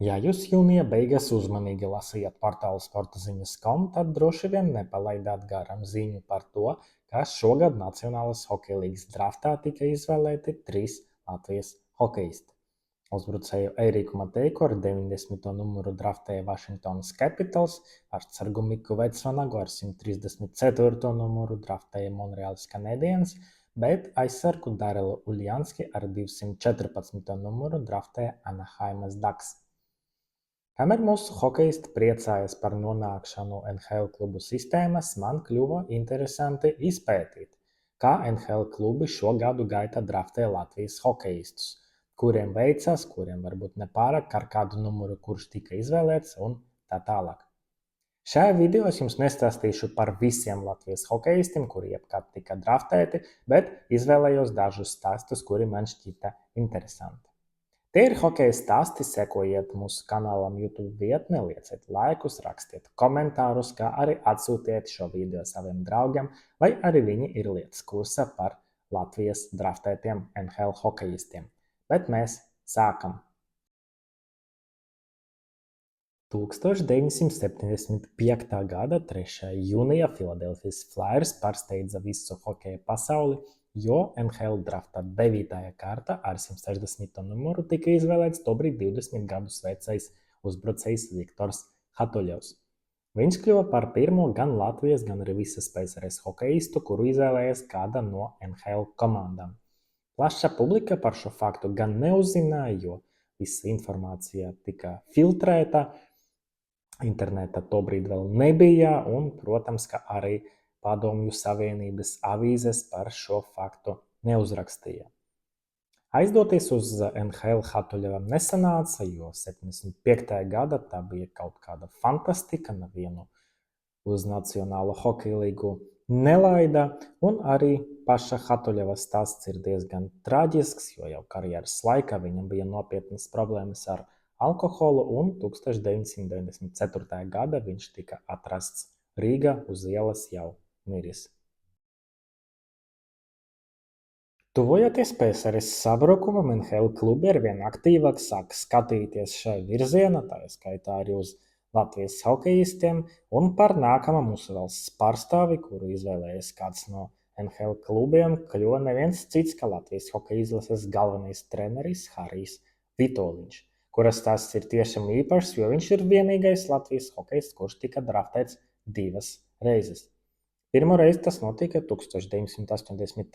Ja jūs jūnija beigās uzmanīgi lasījāt portālu sportaziņas.com, tad droši vien nepalaidāt garām ziņu par to, ka šogad Nacionālās hokeja līgas draftā tika izvēlēti 3 Latvijas hokeisti. Uzbrucēju Eiriku Mateiku ar 90. numuru draftēja Washingtonas Capitals, vārtsargu Miku Vecvanagu ar 134. numuru draftēja Montrealas Canadiens, bet aizsargu Darilu Uljanski ar 214. numuru draftēja Anaheimas Ducks. Kamēr mūsu hokeisti priecājas par nonākšanu NHL klubu sistēmas, man kļuva interesanti izpētīt, kā NHL klubi šo gadu gaitā draftē Latvijas hokeistus, kuriem veicas, kuriem varbūt nepārāk ar kādu numuru, kurš tika izvēlēts un tā tālāk. Šajā video es jums nestāstīšu par visiem Latvijas hokeistiem, kuri jebkad tika draftēti, bet izvēlējos dažus stāstus, kuri man šķita interesanti. Tie ir hokeja stāsti, sekojiet mūsu kanālam YouTube vietnē, lieciet laikus, rakstiet komentārus, kā arī atsūtiet šo video saviem draugiem, lai arī viņi ir lietas kursā par Latvijas draftētiem NHL hokejistiem. Bet mēs sākam! 1975. gada 3. jūnijā Filadelfijas Flyers pārsteidza visu hokeja pasauli, jo NHL drafta 9. kārtā ar 160. numuru tika izvēlēts tobrīd 20 gadus vecais uzbrucējs Viktors Hatuļevs. Viņš kļuva par pirmo gan Latvijas, gan arī visas PSRS hokeistu, kuru izvēlējās kāda no NHL komandām. Plaša publika par šo faktu gan neuzzināja, jo visa informācija tika filtrēta, interneta tobrīd vēl nebija, un, protams, ka arī Padomju Savienības avīzes par šo faktu neuzrakstīja. Aizdoties uz NHL Hatuļevam nesanāca, jo 75. gada tā bija kaut kāda fantastika, nevienu uz Nacionālo hokeja līgu nelaida, un arī paša Hatuļeva stāsts ir diezgan traģisks, jo jau karjeras laikā viņam bija nopietnas problēmas ar alkoholu, un 1994. gada viņš tika atrasts Rīgā uz ielas jau miris. Tuvojoties PSRS sabrukumam, NHL klubi arvien aktīvāk sāk skatīties šai virzienā, tā skaitā arī uz Latvijas hokeistiem, un par nākamā mūsu valsts pārstāvi, kuru izvēlējies kāds no NHL klubiem, kļuva neviens cits kā Latvijas hokeja izlases galvenais treneris Harijs Vitoļņš, kura stāsts ir tiešām īpašs, jo viņš ir vienīgais Latvijas hokeists, kurš tika draftēts 2 reizes. Pirmo reizi tas notika 1988.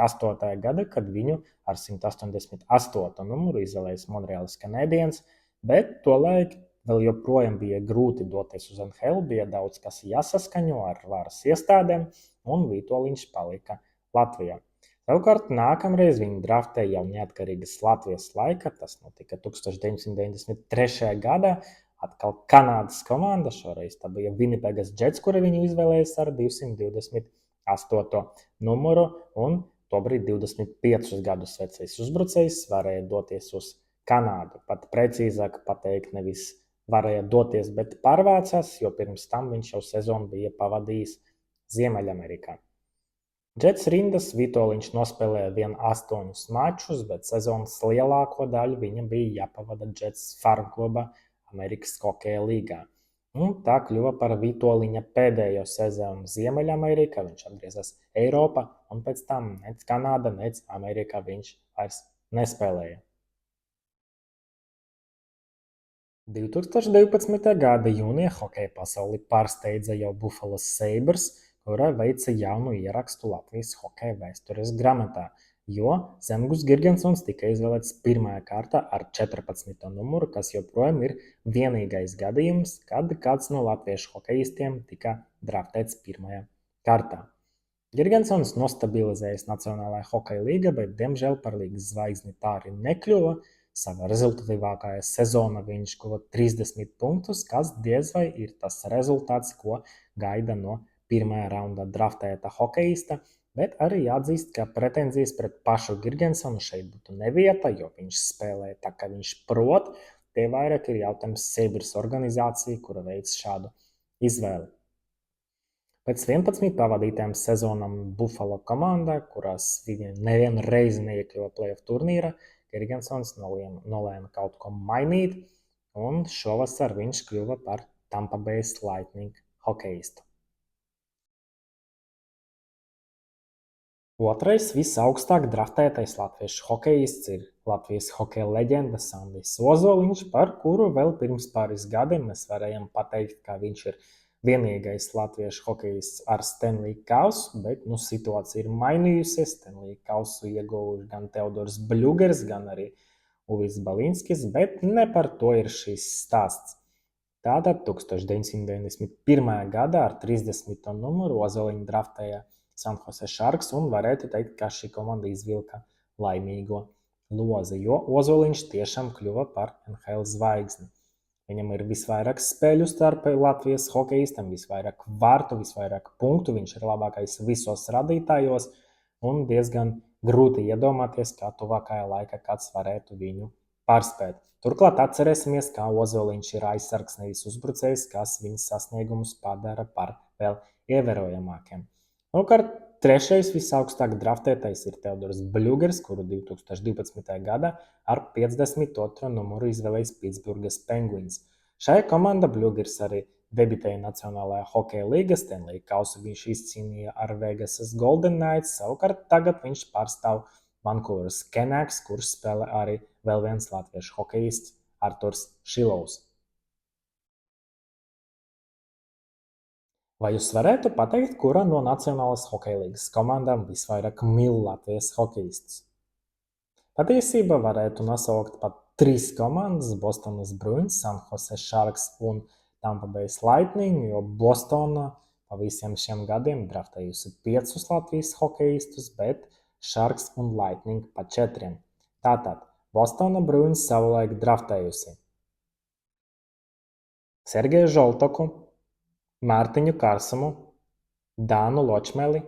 gada, kad viņu ar 188. numuru izvēlējās Montrealas Canadiens, bet tolaik vēl joprojām bija grūti doties uz NHL, bija daudz kas jāsaskaņo ar varas iestādēm, un Vitoļņš palika Latvijā. Savukārt nākamreiz viņu draftēja jau neatkarīgas Latvijas laika, tas notika 1993. gadā, atkal Kanādas komanda, šoreiz tā bija Winnipegas Jets, kura viņu izvēlējās ar 228. numuru, un tobrīd 25 gadus vecais uzbrucējs varēja doties uz Kanādu. Pat precīzāk pateikt, nevis varēja doties, bet pārvācās, jo pirms tam viņš jau sezonu bija pavadījis Ziemeļamerikā. Jets rindas Vitoļņš nospēlēja vien 8 mačus, bet sezonas lielāko daļu viņam bija jāpavada Jets farm kluba Amerikas hokeja līgā. Un tā kļuva par Vitoļņa pēdējo sezonu Ziemeļamerikā, viņš atgriezās Eiropā, un pēc tam nec Kanāda, nec Amerikā viņš vairs nespēlēja. 2012. gada jūnijā hokeja pasauli pārsteidza jau Buffalo Sabres, kura veica jaunu ierakstu Latvijas hokeja vēstures grāmatā, jo Zemgus Girgensons tika izvēlēts 1. kārtā ar 14. numuru, kas joprojām ir vienīgais gadījums, kad kāds no latviešu hokeistiem tika draftēts 1. kārtā. Girgensons nostabilizējās Nacionālajā hokeja līgā, bet diemžēl par līgas zvaigzni tā arī nekļuva. Savā rezultatīvākajā sezonā viņš guva 30 punktus, kas diez vai ir tas rezultāts, ko gaida no 1. raunda draftēta hokeista, bet arī jāatzīst, ka pretenzijas pret pašu Girgensonu šeit būtu nevieta, jo viņš spēlē tā, kā viņš prot. Tie vairāk ir jautājums Sabres organizācija, kura veic šādu izvēli. Pēc 11 pavadītajām sezonām Buffalo komandā, kurās viņi nevienu reizi neiekļuva playoff turnīra, Girgensons nolēma kaut ko mainīt, un šovasar viņš kļuva par Tampa Bay Lightning hokejistu. Otrais visaugstāk draftētais latviešu hokejists ir Latvijas hokeja leģenda Sandis Ozoliņš, par kuru vēl pirms pāris gadiem mēs varējām pateikt, ka viņš ir vienīgais latviešu hokejists ar Stanley kausu, bet situācija ir mainījusies. Stanley kausu ieguvuši gan Teodors Bļugers, gan arī Uvis Balinskis, bet ne par to ir šis stāsts. Tātad 1991. gadā ar 30. numuru Ozoliņu draftēja San Jose Sharks, un varētu teikt, ka šī komanda izvilka laimīgo lozi, jo Ozoliņš tiešām kļuva par NHL zvaigzni. Viņam ir visvairāk spēļu starp Latvijas hokejistiem, visvairāk vārtu, visvairāk punktu, viņš ir labākais visos radītājos, un diezgan grūti iedomāties, kā tuvākajā laikā kāds varētu viņu pārspēt. Turklāt atcerēsimies, ka Ozoliņš ir aizsargs, nevis uzbrucējs, kas viņas sasniegumus padara par vēl ievērojamākiem. Savukārt trešais visaugstāk draftētais ir Teodors Bļugers, kuru 2012. gadā ar 52. numuru izvēlējis Pitsburgas Penguins. Šajā komandā Bļugers arī debitēja Nacionālajā hokeja līgā, Stanley kausu viņš izcīnīja ar Vegasas Golden Knights, savukārt tagad viņš pārstāv Vancouveras Canucks, kurš spēlē arī vēl viens latviešu hokejists Arturs Šilovs. Vai jūs varētu pateikt, kura no Nacionālās hokeja līgas komandām visvairāk mīl Latvijas hokejistus? Patiesībā varētu nosaukt pat 3 komandas – Bostonas Bruins, San Jose Sharks un Tampa Bay Lightning, jo Bostona pa visiem šiem gadiem draftējusi 5 Latvijas hokejistus, bet Sharks un Lightning pa 4. Tātad Bostona Bruins savulaik draftējusi Sergeju Žoltoku, Mārtiņu Karsumu, Dānu Ločmeli,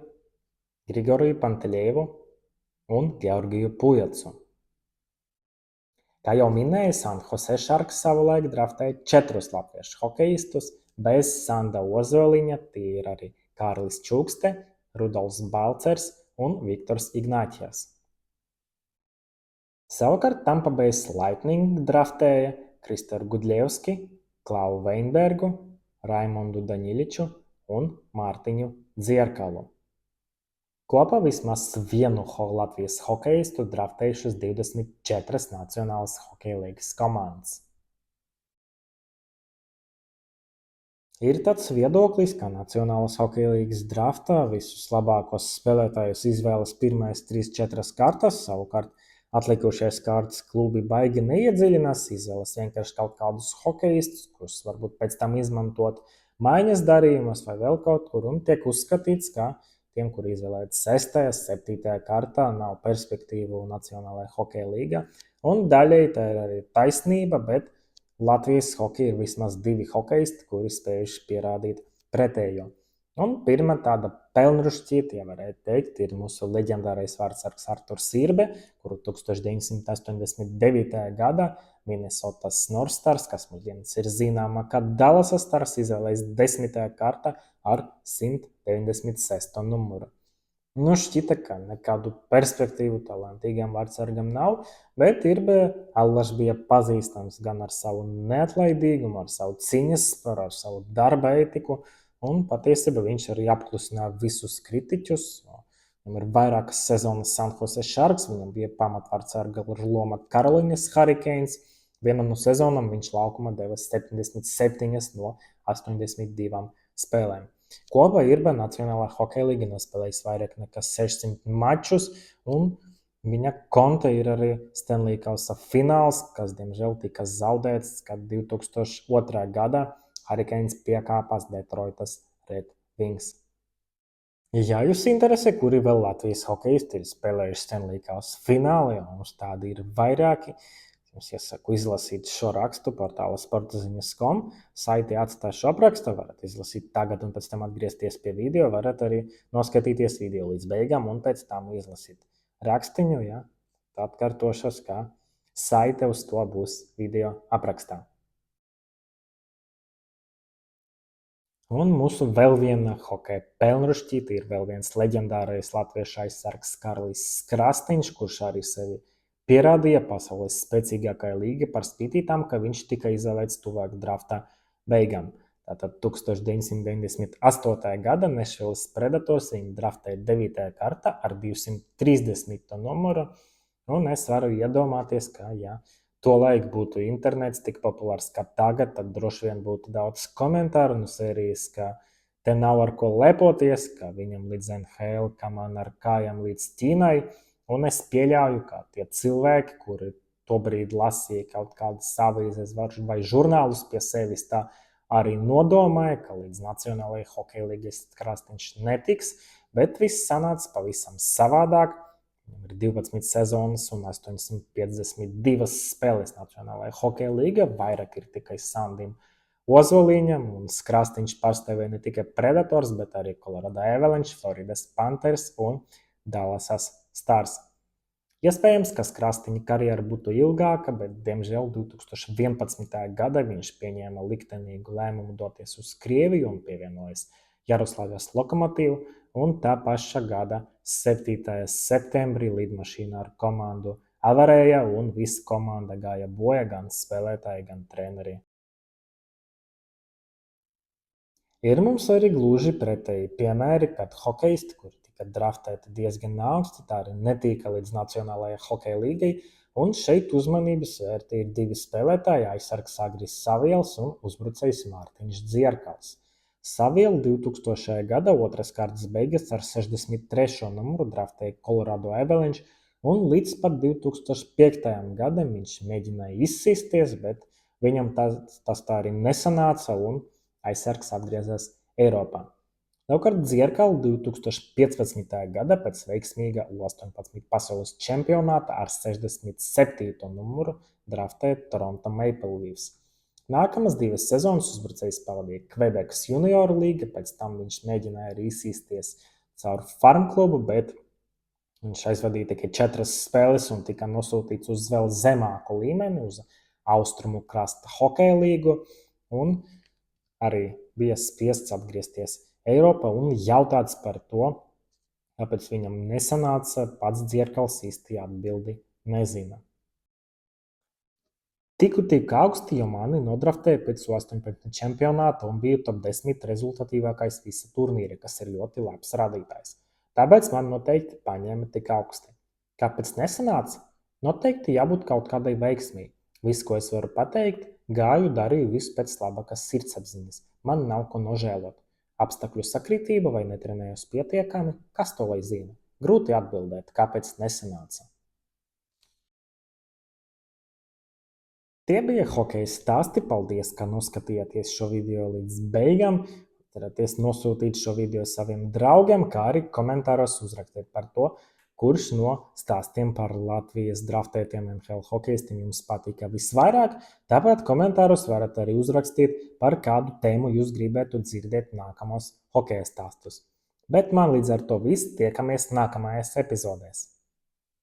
Grigoriju Panteljevu un Georgiju Pujacu. Kā jau minēju, San Jose Sharks savulaik draftēja 4 latviešu hokejistus, bez Sanda Ozoliņa tie ir arī Kārlis Čukste, Rudolfs Balcers un Viktors Ignāķjevs. Savukārt Tampa Bay Lightning draftēja Kristoru Gudļevski, Klavu Veinbergu, Raimondu Daņiliču un Mārtiņu Dzierkalu. Kopā vismaz vienu Latvijas hokejistu draftējušas 24 Nacionālās hokeja līgas komandas. Ir tāds viedoklis, ka Nacionālās hokeja līgas draftā visus labākos spēlētājus izvēlas pirmais 3-4 kārtas, savukārt atlikušais kārtas klubi baigi neiedziļinās, izvēlas vienkārši kaut kādus hokejistus, kurus varbūt pēc tam izmantot maiņas darījumos vai vēl kaut kur, un tiek uzskatīts, ka tiem, kuri izvēlēti 6., 7. kārtā, nav perspektīvu Nacionālajā hokeja līgā. Un daļēji tā ir arī taisnība, bet Latvijas hokeja ir vismaz 2 hokejisti, kuri spējuši pierādīt pretējo. Un pirmā tāda pelnrušķīta, ja varētu teikt, ir mūsu leģendārais vārdsargs Arturs Sirbe, kuru 1989. gadā Minnesotas North Stars, kas mūsdienas ir zināma kā Dallasas Stars, izvēlējis 10. kārtā ar 196. numuru. Šķita, ka nekādu perspektīvu talantīgam vārdsargam nav, bet Allaž bija pazīstams gan ar savu neatlaidīgumu, ar savu cīņas spēru, ar savu darba ētiku, un patiesībā viņš arī apklusināja visus kritiķus. Viņam ir vairākas sezonas San Jose Sharks, viņam bija pamatvārdsarga loma Karolīnas Hurricanes. Vienu no sezonām viņš laukuma deva 77 no 82 spēlēm. Kopā Nacionālā hokeja līga nospēlējis vairāk nekā 600 mačus, un viņa konta ir arī Stanley kausa fināls, kas diemžēl tika zaudēts, kad 2002. gadā Hurricanes piekāpās Detroitas Red Wings. Ja jūs interesē, kuri vēl Latvijas hokejisti ir spēlējuši Stanley kausa finālā, un mums tādi ir vairāki, jums iesaku izlasīt šo rakstu portāla sportaziņas.com. Saiti atstāšu aprakstu, varat izlasīt tagad un pēc tam atgriezties pie video, varat arī noskatīties video līdz beigām un pēc tam izlasīt rakstiņu. Ja? Atkārtošos, ka saite uz to būs video aprakstā. Un mūsu vēl viena hokeja pelnrušķīte ir vēl viens leģendārais latviešu aizsargs Karlis Krasniņš, kurš arī sevi pierādīja pasaules spēcīgākajai līgai par spīti tam, ka viņš tika izvēlēts tuvāk drafta beigām. Tātad 1998. gada Nešvilas Predators viņu draftēja 9. kārtā ar 230. numuru, un es varu iedomāties, ka, ja tolaik būtu internets tik populārs kā tagad, tad droši vien būtu daudz komentāru no sērijas, ka te nav ar ko lepoties, ka viņam līdz NHL, kā man ar kājām līdz Ķīnai, un es pieļauju, ka tie cilvēki, kuri tobrīd lasīja kaut kādas avīzes vai žurnālus pie sevis, tā arī nodomāja, ka līdz Nacionālajai hokeja līgas Krasniņš netiks, bet viss sanāca pavisam savādāk. Viņam ir 12 sezonas un 852 spēles Nacionālajā hokeja līgā, vairāk ir tikai Sandim Ozoliņam, un Krasniņš pārstāvēja ne tikai Predators, bet arī Colorado Avalanche, Floridas Panthers un Dallasas Stars. Iespējams, ka Krasniņa karjera būtu ilgāka, bet, diemžēl, 2011. gadā viņš pieņēma liktenīgu lēmumu doties uz Krieviju un pievienojas Jaroslavas Lokomotīvu, un tā paša gada 7. septembrī lidmašīna ar komandu avarēja, un visa komanda gāja bojā, gan spēlētāji, gan treneri. Ir mums arī gluži pretēji piemēri, kad hokeisti, kuri tika draftēti diezgan augsti, tā arī netika līdz Nacionālajai hokeja līgai, un šeit uzmanības vērti ir divi spēlētāji, aizsargs Agris Saviels un uzbrucējs Mārtiņš Dzierkals. Savielu 2000. gada otras kārtas beigas ar 63. numuru draftēja Colorado Avalanche, un līdz pat 2005. gadam viņš mēģināja izsisties, bet viņam tas tā arī nesanāca, un aizsargs atgriezās Eiropā. Savukārt Dzierkals 2015. gada pēc veiksmīga U18 pasaules čempionāta ar 67. numuru draftēja Toronto Maple Leafs. Nākamās divas sezonas uzbrucējs pavadīja Kvebekas junioru līga, pēc tam viņš mēģināja arī izsīsties caur farm klubu, bet viņš aizvadīja tikai 4 spēles un tika nosūtīts uz vēl zemāku līmeni, uz Austrumu krasta hokeja līgu, un arī bija spiests atgriezties Eiropā un jautāts par to, kāpēc viņam nesanāca, pats Dzierkals īsti atbildi nezina. Tiku tik augsti, jo mani nodraftēja pēc U18 čempionāta un biju top 10 rezultatīvākais visa turnīra, kas ir ļoti labs rādītājs. Tāpēc man noteikti paņēma tik augsti. Kāpēc nesanāca? Noteikti jābūt kaut kādai veiksmei. Viss, ko es varu pateikt, gāju, darīju visu pēc labākās sirdsapziņas. Man nav ko nožēlot. Apstākļu sakritība vai netrenējos pietiekami, kas to lai zina? Grūti atbildēt, kāpēc nesanāca. Tie bija hokeja stāsti. Paldies, ka noskatījāties šo video līdz beigām. Varēties nosūtīt šo video saviem draugiem, kā arī komentāros uzrakstīt par to, kurš no stāstiem par Latvijas draftētiem NHL hokeistiem jums patika visvairāk. Tāpat komentāros varat arī uzrakstīt, par kādu tēmu jūs gribētu dzirdēt nākamos hokeja stāstus. Bet man līdz ar to viss, tiekamies nākamajās epizodēs.